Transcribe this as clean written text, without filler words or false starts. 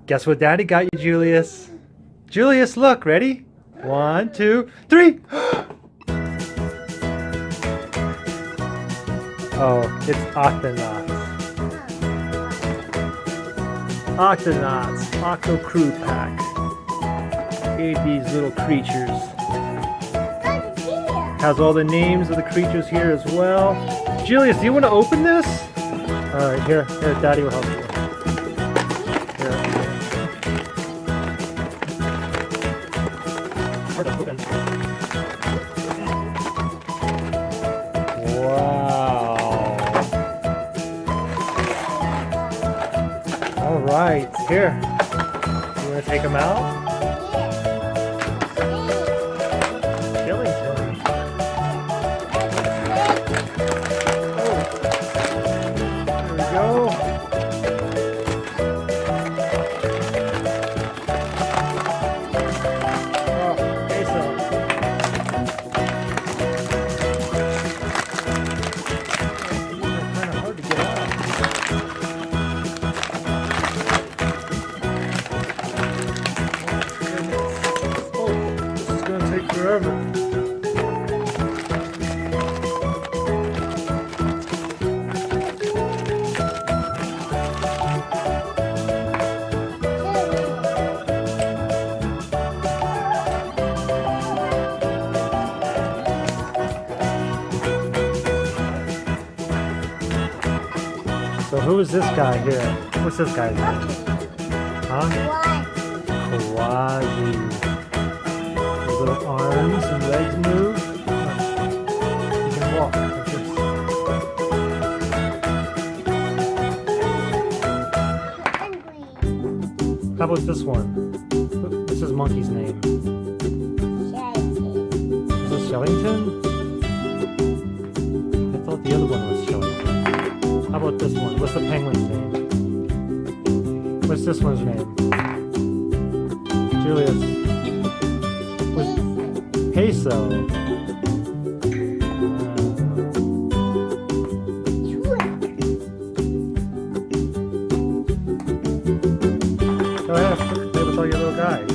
Guess what Daddy got you, Julius? Julius, look, ready? 1, 2, 3. Oh, it's Octonauts. Octonauts, Octo-Crew pack. Ate these little creatures. Has all the names of the creatures here as well. Julius, do you want to open this? Alright, here, Daddy will help you. Here. Wow. Alright, here. You want to take them out? Forever. So who is this guy here? What's this guy's name? Huh? Kawaii. Little arms and legs move. You can walk like this. How about this one? What's this monkey's name? Is this Shellington? I thought the other one was Shellington. How about this one? What's the penguin's name? What's this one's name? Julius. Peso. Go ahead, play with all your little guys.